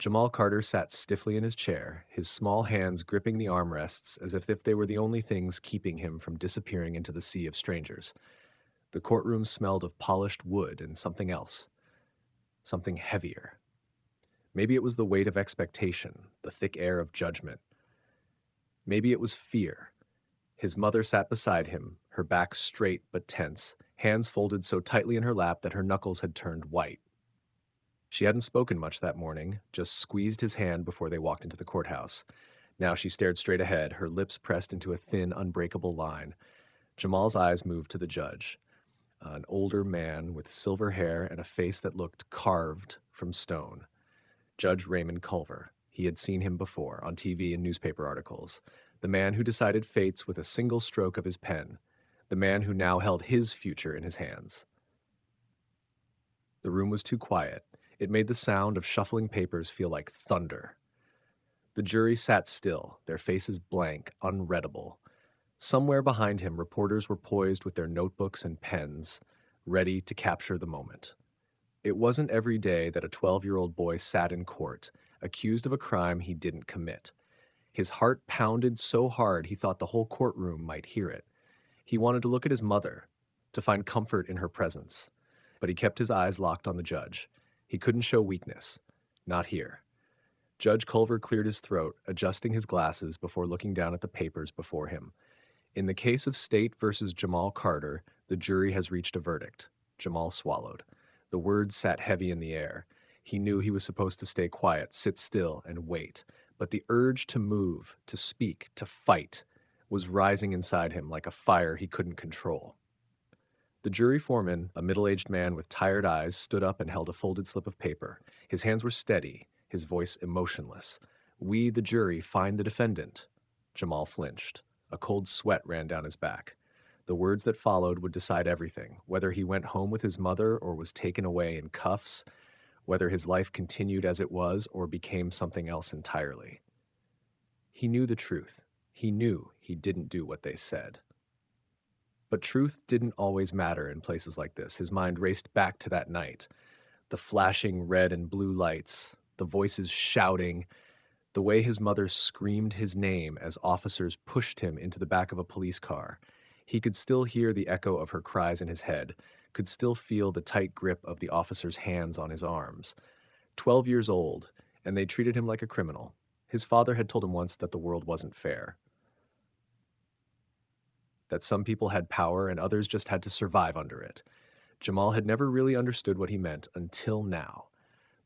Jamal Carter sat stiffly in his chair, his small hands gripping the armrests as if they were the only things keeping him from disappearing into the sea of strangers. The courtroom smelled of polished wood and something else, something heavier. Maybe it was the weight of expectation, the thick air of judgment. Maybe it was fear. His mother sat beside him, her back straight but tense, hands folded so tightly in her lap that her knuckles had turned white. She hadn't spoken much that morning, just squeezed his hand before they walked into the courthouse. Now she stared straight ahead, her lips pressed into a thin, unbreakable line. Jamal's eyes moved to the judge, an older man with silver hair and a face that looked carved from stone. Judge Raymond Culver. He had seen him before, on TV and newspaper articles. The man who decided fates with a single stroke of his pen. The man who now held his future in his hands. The room was too quiet. It made the sound of shuffling papers feel like thunder. The jury sat still, their faces blank, unreadable. Somewhere behind him, reporters were poised with their notebooks and pens, ready to capture the moment. It wasn't every day that a 12-year-old boy sat in court, accused of a crime he didn't commit. His heart pounded so hard he thought the whole courtroom might hear it. He wanted to look at his mother, to find comfort in her presence. But he kept his eyes locked on the judge. He couldn't show weakness. Not here. Judge Culver cleared his throat, adjusting his glasses before looking down at the papers before him. In the case of State versus Jamal Carter, the jury has reached a verdict. Jamal swallowed. The words sat heavy in the air. He knew he was supposed to stay quiet, sit still, and wait. But the urge to move, to speak, to fight, was rising inside him like a fire he couldn't control. The jury foreman, a middle-aged man with tired eyes, stood up and held a folded slip of paper. His hands were steady, his voice emotionless. "We, the jury, find the defendant." Jamal flinched. A cold sweat ran down his back. The words that followed would decide everything, whether he went home with his mother or was taken away in cuffs, whether his life continued as it was or became something else entirely. He knew the truth. He knew he didn't do what they said. But truth didn't always matter in places like this. His mind raced back to that night. The flashing red and blue lights, the voices shouting, the way his mother screamed his name as officers pushed him into the back of a police car. He could still hear the echo of her cries in his head, could still feel the tight grip of the officer's hands on his arms. 12 years old, and they treated him like a criminal. His father had told him once that the world wasn't fair, that some people had power and others just had to survive under it. Jamal had never really understood what he meant until now.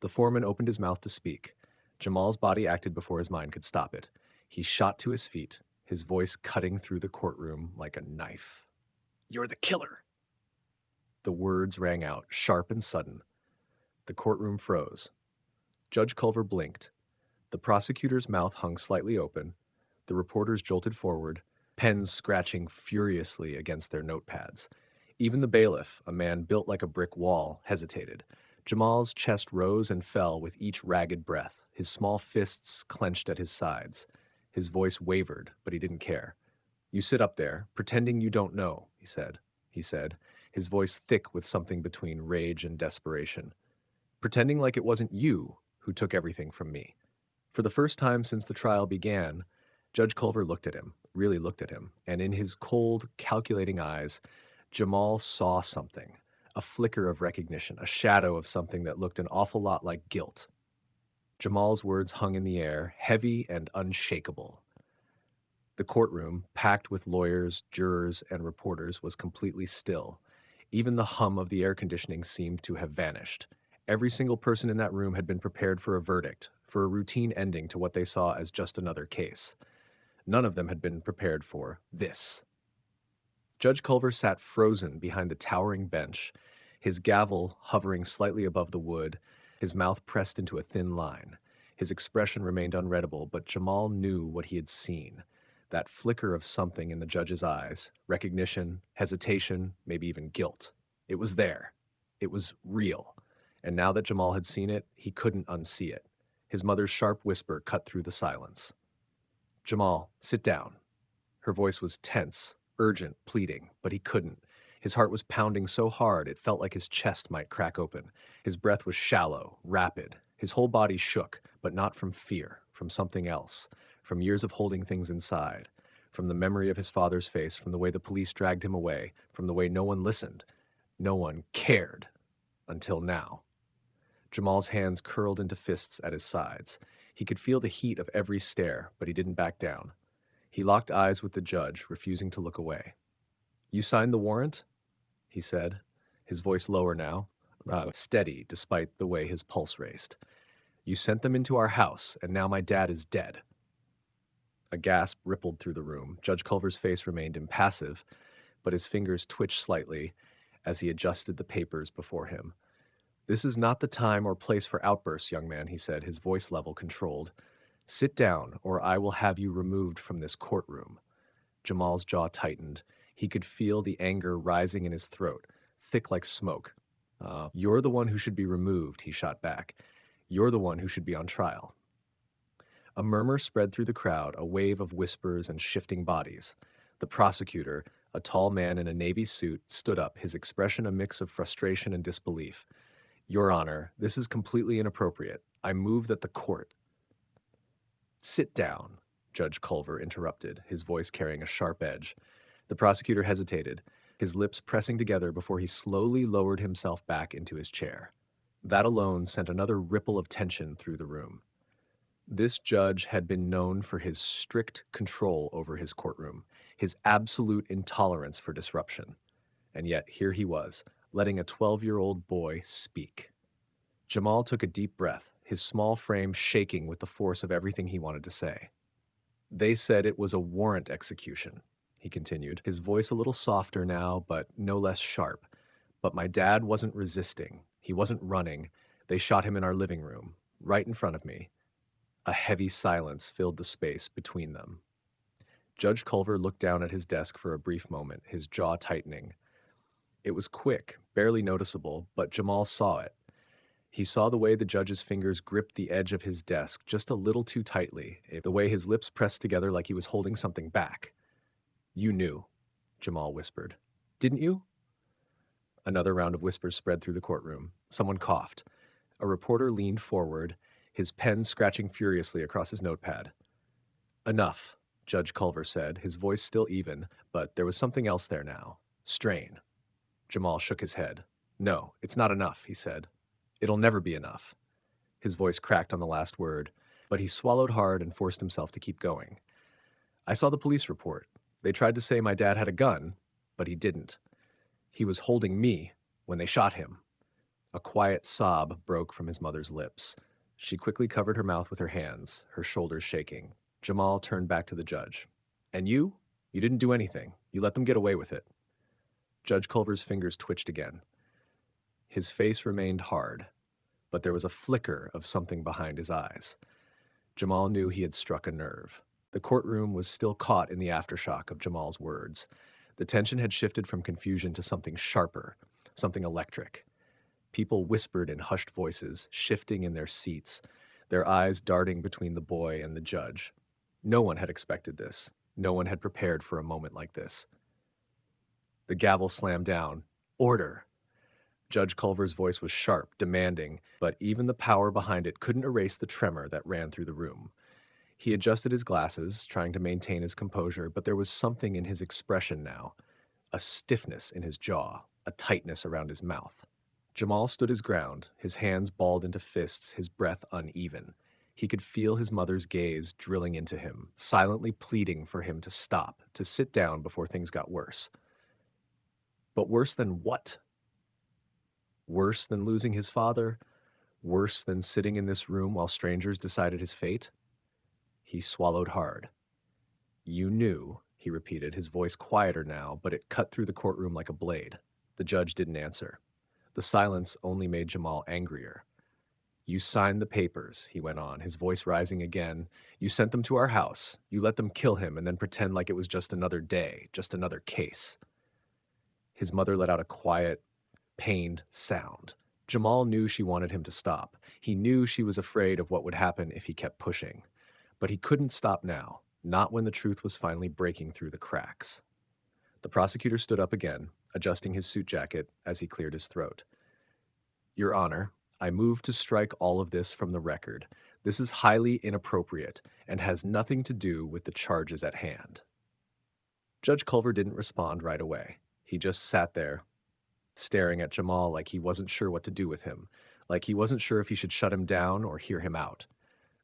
The foreman opened his mouth to speak. Jamal's body acted before his mind could stop it. He shot to his feet, his voice cutting through the courtroom like a knife. "You're the killer!" The words rang out, sharp and sudden. The courtroom froze. Judge Culver blinked. The prosecutor's mouth hung slightly open. The reporters jolted forward, pens scratching furiously against their notepads. Even the bailiff, a man built like a brick wall, hesitated. Jamal's chest rose and fell with each ragged breath, his small fists clenched at his sides. His voice wavered, but he didn't care. "You sit up there, pretending you don't know," he said, his voice thick with something between rage and desperation. "Pretending like it wasn't you who took everything from me." For the first time since the trial began, Judge Culver looked at him, really looked at him, and in his cold, calculating eyes, Jamal saw something, a flicker of recognition, a shadow of something that looked an awful lot like guilt. Jamal's words hung in the air, heavy and unshakable. The courtroom, packed with lawyers, jurors, and reporters, was completely still. Even the hum of the air conditioning seemed to have vanished. Every single person in that room had been prepared for a verdict, for a routine ending to what they saw as just another case. None of them had been prepared for this. Judge Culver sat frozen behind the towering bench, his gavel hovering slightly above the wood, his mouth pressed into a thin line. His expression remained unreadable, but Jamal knew what he had seen. That flicker of something in the judge's eyes, recognition, hesitation, maybe even guilt. It was there. It was real. And now that Jamal had seen it, he couldn't unsee it. His mother's sharp whisper cut through the silence. "Jamal, sit down." Her voice was tense, urgent, pleading, but he couldn't. His heart was pounding so hard it felt like his chest might crack open. His breath was shallow, rapid. His whole body shook, but not from fear, from something else, from years of holding things inside, from the memory of his father's face, from the way the police dragged him away, from the way no one listened, no one cared, until now. Jamal's hands curled into fists at his sides. He could feel the heat of every stare, but he didn't back down. He locked eyes with the judge, refusing to look away. "You signed the warrant?" he said, his voice lower now, steady despite the way his pulse raced. "You sent them into our house, and now my dad is dead." A gasp rippled through the room. Judge Culver's face remained impassive, but his fingers twitched slightly as he adjusted the papers before him. "This is not the time or place for outbursts, young man," he said, his voice level controlled. "Sit down, or I will have you removed from this courtroom." Jamal's jaw tightened. He could feel the anger rising in his throat, thick like smoke. You're the one who should be removed," he shot back. "You're the one who should be on trial." A murmur spread through the crowd, a wave of whispers and shifting bodies. The prosecutor, a tall man in a navy suit, stood up, his expression a mix of frustration and disbelief. "Your Honor, this is completely inappropriate. I move that the court—" "Sit down," Judge Culver interrupted, his voice carrying a sharp edge. The prosecutor hesitated, his lips pressing together before he slowly lowered himself back into his chair. That alone sent another ripple of tension through the room. This judge had been known for his strict control over his courtroom, his absolute intolerance for disruption. And yet here he was, letting a 12-year-old boy speak. Jamal took a deep breath, his small frame shaking with the force of everything he wanted to say. "They said it was a warrant execution," he continued, his voice a little softer now, but no less sharp. "But my dad wasn't resisting. He wasn't running. They shot him in our living room, right in front of me." A heavy silence filled the space between them. Judge Culver looked down at his desk for a brief moment, his jaw tightening. It was quick, barely noticeable, but Jamal saw it. He saw the way the judge's fingers gripped the edge of his desk just a little too tightly, the way his lips pressed together like he was holding something back. "You knew," Jamal whispered. "Didn't you?" Another round of whispers spread through the courtroom. Someone coughed. A reporter leaned forward, his pen scratching furiously across his notepad. "Enough," Judge Culver said, his voice still even, but there was something else there now. Strain. Jamal shook his head. "No, it's not enough," he said. "It'll never be enough." His voice cracked on the last word, but he swallowed hard and forced himself to keep going. "I saw the police report. They tried to say my dad had a gun, but he didn't. He was holding me when they shot him." A quiet sob broke from his mother's lips. She quickly covered her mouth with her hands, her shoulders shaking. Jamal turned back to the judge. "And you? You didn't do anything. You let them get away with it." Judge Culver's fingers twitched again. His face remained hard, but there was a flicker of something behind his eyes. Jamal knew he had struck a nerve. The courtroom was still caught in the aftershock of Jamal's words. The tension had shifted from confusion to something sharper, something electric. People whispered in hushed voices, shifting in their seats, their eyes darting between the boy and the judge. No one had expected this. No one had prepared for a moment like this. The gavel slammed down. "Order!" Judge Culver's voice was sharp, demanding, but even the power behind it couldn't erase the tremor that ran through the room. He adjusted his glasses, trying to maintain his composure, but there was something in his expression now, a stiffness in his jaw, a tightness around his mouth. Jamal stood his ground, his hands balled into fists, his breath uneven. He could feel his mother's gaze drilling into him, silently pleading for him to stop, to sit down before things got worse. But worse than what? Worse than losing his father? Worse than sitting in this room while strangers decided his fate? He swallowed hard. "You knew," he repeated, his voice quieter now, but it cut through the courtroom like a blade. The judge didn't answer. The silence only made Jamal angrier. "You signed the papers," he went on, his voice rising again. "You sent them to our house. You let them kill him and then pretend like it was just another day, just another case." His mother let out a quiet, pained sound. Jamal knew she wanted him to stop. He knew she was afraid of what would happen if he kept pushing. But he couldn't stop now, not when the truth was finally breaking through the cracks. The prosecutor stood up again, adjusting his suit jacket as he cleared his throat. "Your Honor, I move to strike all of this from the record. This is highly inappropriate and has nothing to do with the charges at hand." Judge Culver didn't respond right away. He just sat there, staring at Jamal like he wasn't sure what to do with him, like he wasn't sure if he should shut him down or hear him out.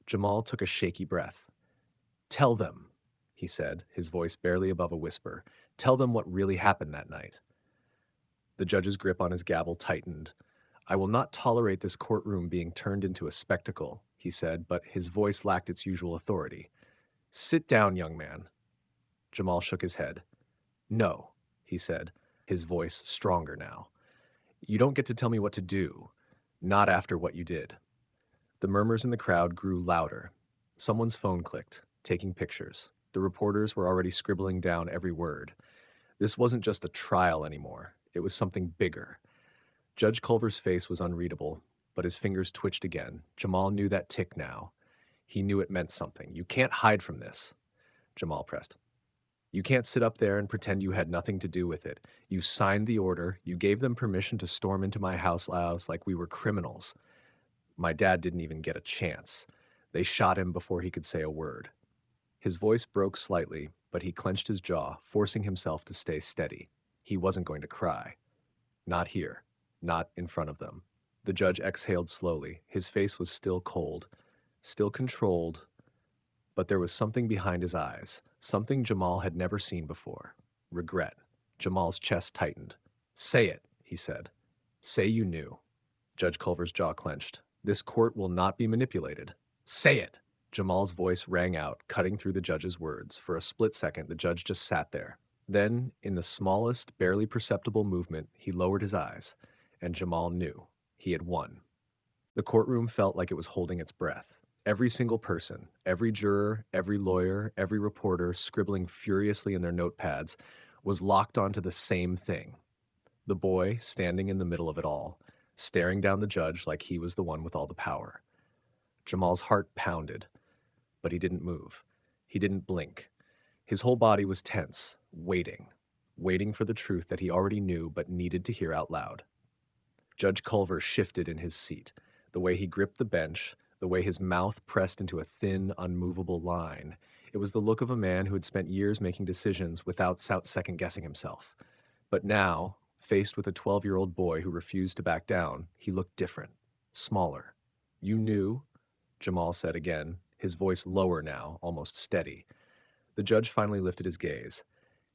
Jamal took a shaky breath. "Tell them," he said, his voice barely above a whisper. "Tell them what really happened that night." The judge's grip on his gavel tightened. "I will not tolerate this courtroom being turned into a spectacle," he said, but his voice lacked its usual authority. "Sit down, young man." Jamal shook his head. "No," he said, his voice stronger now. "You don't get to tell me what to do. Not after what you did." The murmurs in the crowd grew louder. Someone's phone clicked, taking pictures. The reporters were already scribbling down every word. This wasn't just a trial anymore. It was something bigger. Judge Culver's face was unreadable, but his fingers twitched again. Jamal knew that tick now. He knew it meant something. "You can't hide from this," Jamal pressed. "You can't sit up there and pretend you had nothing to do with it. You signed the order. You gave them permission to storm into my house like we were criminals. My dad didn't even get a chance. They shot him before he could say a word." His voice broke slightly, but he clenched his jaw, forcing himself to stay steady. He wasn't going to cry. Not here. Not in front of them. The judge exhaled slowly. His face was still cold, still controlled, but there was something behind his eyes, something Jamal had never seen before. Regret. Jamal's chest tightened. "Say it," he said. "Say you knew." Judge Culver's jaw clenched. "This court will not be manipulated." "Say it!" Jamal's voice rang out, cutting through the judge's words. For a split second, the judge just sat there. Then, in the smallest, barely perceptible movement, he lowered his eyes, and Jamal knew. He had won. The courtroom felt like it was holding its breath. Every single person, every juror, every lawyer, every reporter, scribbling furiously in their notepads, was locked onto the same thing. The boy, standing in the middle of it all, staring down the judge like he was the one with all the power. Jamal's heart pounded, but he didn't move. He didn't blink. His whole body was tense, waiting for the truth that he already knew but needed to hear out loud. Judge Culver shifted in his seat, the way he gripped the bench, the way his mouth pressed into a thin, unmovable line. It was the look of a man who had spent years making decisions without second-guessing himself. But now, faced with a 12-year-old boy who refused to back down, he looked different, smaller. "You knew?" Jamal said again, his voice lower now, almost steady. The judge finally lifted his gaze.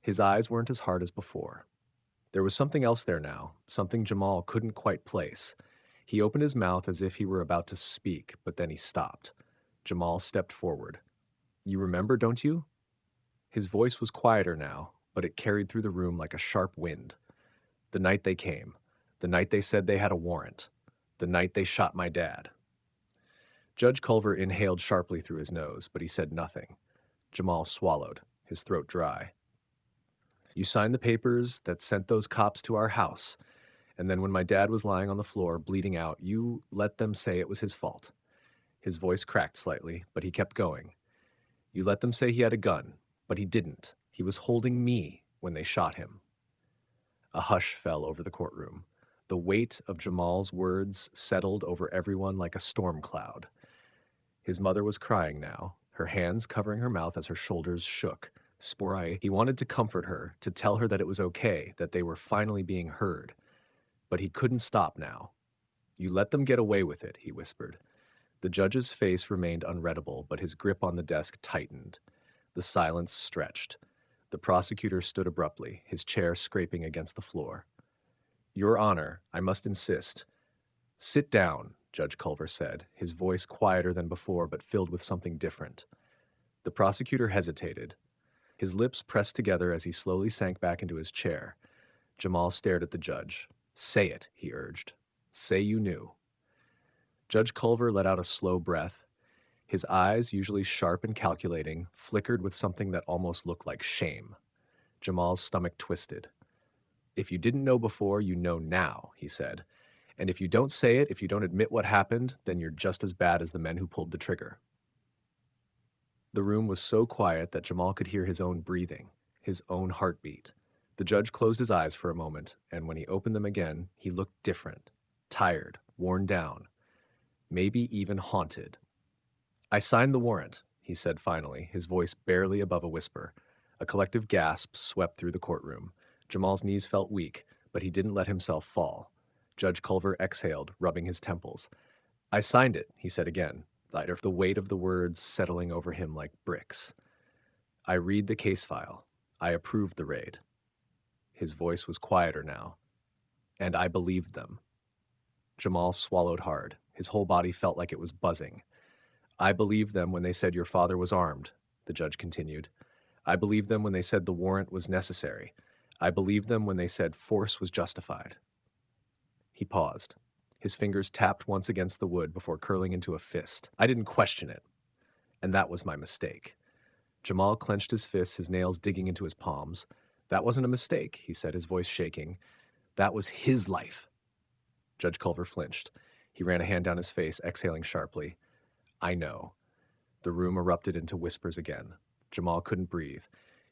His eyes weren't as hard as before. There was something else there now, something Jamal couldn't quite place. He opened his mouth as if he were about to speak, but then he stopped. Jamal stepped forward. "You remember, don't you?" His voice was quieter now, but it carried through the room like a sharp wind. "The night they came. The night they said they had a warrant. The night they shot my dad." Judge Culver inhaled sharply through his nose, but he said nothing. Jamal swallowed, his throat dry. "You signed the papers that sent those cops to our house, and then when my dad was lying on the floor, bleeding out, you let them say it was his fault." His voice cracked slightly, but he kept going. "You let them say he had a gun, but he didn't. He was holding me when they shot him." A hush fell over the courtroom. The weight of Jamal's words settled over everyone like a storm cloud. His mother was crying now, her hands covering her mouth as her shoulders shook. He wanted to comfort her, to tell her that it was okay, that they were finally being heard. But he couldn't stop now. "You let them get away with it," he whispered. The judge's face remained unreadable, but his grip on the desk tightened. The silence stretched. The prosecutor stood abruptly, his chair scraping against the floor. "Your Honor, I must insist." "Sit down," Judge Culver said, his voice quieter than before but filled with something different. The prosecutor hesitated. His lips pressed together as he slowly sank back into his chair. Jamal stared at the judge. "Say it," he urged. "Say you knew." Judge Culver let out a slow breath. His eyes, usually sharp and calculating, flickered with something that almost looked like shame. Jamal's stomach twisted. "If you didn't know before, you know now," he said. "And if you don't say it, if you don't admit what happened, then you're just as bad as the men who pulled the trigger." The room was so quiet that Jamal could hear his own breathing, his own heartbeat. The judge closed his eyes for a moment, and when he opened them again, he looked different, tired, worn down. maybe even haunted. I signed the warrant, he said finally, his voice barely above a whisper. A collective gasp swept through the courtroom. Jamal's knees felt weak, but he didn't let himself fall. Judge Culver exhaled, rubbing his temples. I signed it, he said again, the weight of the words settling over him like bricks. I read the case file. I approved the raid. His voice was quieter now. And I believed them. Jamal swallowed hard. His whole body felt like it was buzzing. I believed them when they said your father was armed, the judge continued. I believed them when they said the warrant was necessary. I believed them when they said force was justified. He paused. His fingers tapped once against the wood before curling into a fist. I didn't question it. And that was my mistake. Jamal clenched his fists, his nails digging into his palms. That wasn't a mistake, he said, his voice shaking. That was his life. Judge Culver flinched. He ran a hand down his face, exhaling sharply. I know. The room erupted into whispers again. Jamal couldn't breathe.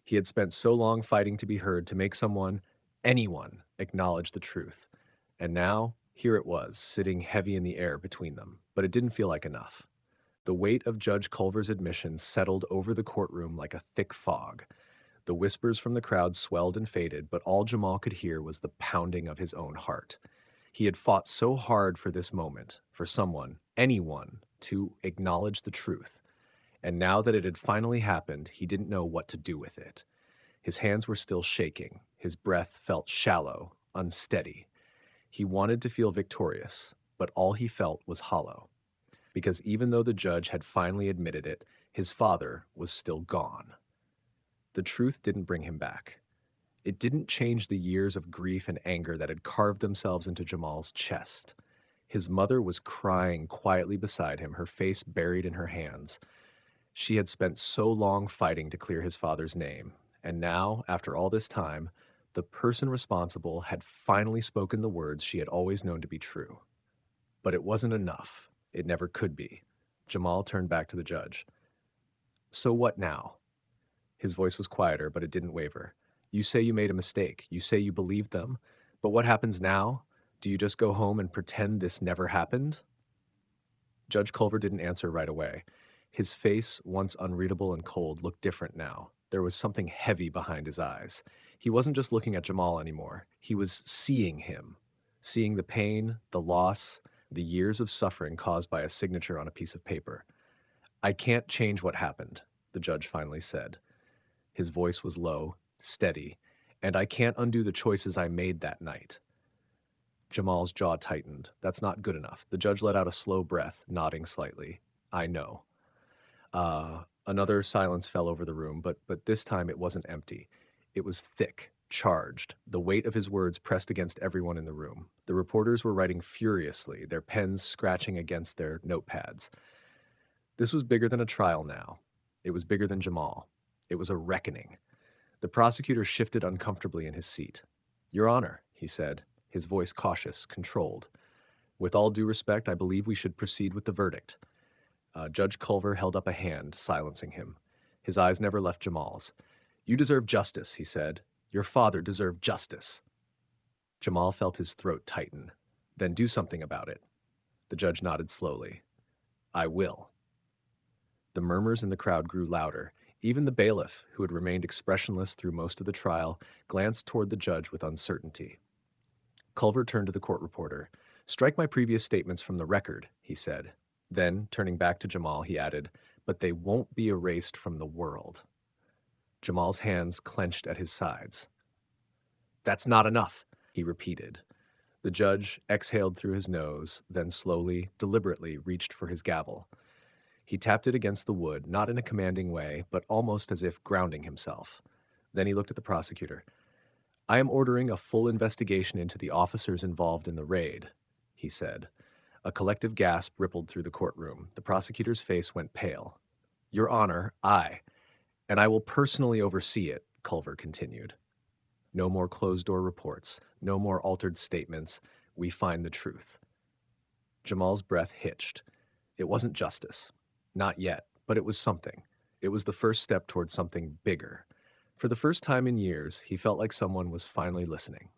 He had spent so long fighting to be heard, to make someone, anyone, acknowledge the truth. And now, here it was, sitting heavy in the air between them. But it didn't feel like enough. The weight of Judge Culver's admission settled over the courtroom like a thick fog. The whispers from the crowd swelled and faded, but all Jamal could hear was the pounding of his own heart. He had fought so hard for this moment, for someone, anyone, to acknowledge the truth. And now that it had finally happened, he didn't know what to do with it. His hands were still shaking. His breath felt shallow, unsteady. He wanted to feel victorious, but all he felt was hollow. Because even though the judge had finally admitted it, his father was still gone. The truth didn't bring him back. It didn't change the years of grief and anger that had carved themselves into Jamal's chest. His mother was crying quietly beside him, her face buried in her hands. She had spent so long fighting to clear his father's name, and now, after all this time, the person responsible had finally spoken the words she had always known to be true. But it wasn't enough. It never could be. Jamal turned back to the judge. So what now? His voice was quieter, but it didn't waver. You say you made a mistake. You say you believed them. But what happens now? Do you just go home and pretend this never happened? Judge Culver didn't answer right away. His face, once unreadable and cold, looked different now. There was something heavy behind his eyes. He wasn't just looking at Jamal anymore. He was seeing him, seeing the pain, the loss, the years of suffering caused by a signature on a piece of paper. I can't change what happened, the judge finally said. His voice was low, steady, and I can't undo the choices I made that night. Jamal's jaw tightened. That's not good enough. The judge let out a slow breath, nodding slightly. I know. Another silence fell over the room, but this time it wasn't empty. It was thick, charged. The weight of his words pressed against everyone in the room. The reporters were writing furiously, their pens scratching against their notepads. This was bigger than a trial now. It was bigger than Jamal. It was a reckoning. The prosecutor shifted uncomfortably in his seat. Your Honor, he said, his voice cautious, controlled. With all due respect, I believe we should proceed with the verdict. Judge Culver held up a hand, silencing him. His eyes never left Jamal's. You deserve justice, he said. Your father deserved justice. Jamal felt his throat tighten. Then do something about it. The judge nodded slowly. I will. The murmurs in the crowd grew louder. Even the bailiff, who had remained expressionless through most of the trial, glanced toward the judge with uncertainty. Culver turned to the court reporter. Strike my previous statements from the record, he said. Then, turning back to Jamal, he added, but they won't be erased from the world. Jamal's hands clenched at his sides. That's not enough, he repeated. The judge exhaled through his nose, then slowly, deliberately reached for his gavel. He tapped it against the wood, not in a commanding way, but almost as if grounding himself. Then he looked at the prosecutor. I am ordering a full investigation into the officers involved in the raid, he said. A collective gasp rippled through the courtroom. The prosecutor's face went pale. Your Honor, and I will personally oversee it, Culver continued. No more closed-door reports, no more altered statements. We find the truth. Jamal's breath hitched. It wasn't justice. Not yet, but it was something. It was the first step towards something bigger. For the first time in years, he felt like someone was finally listening.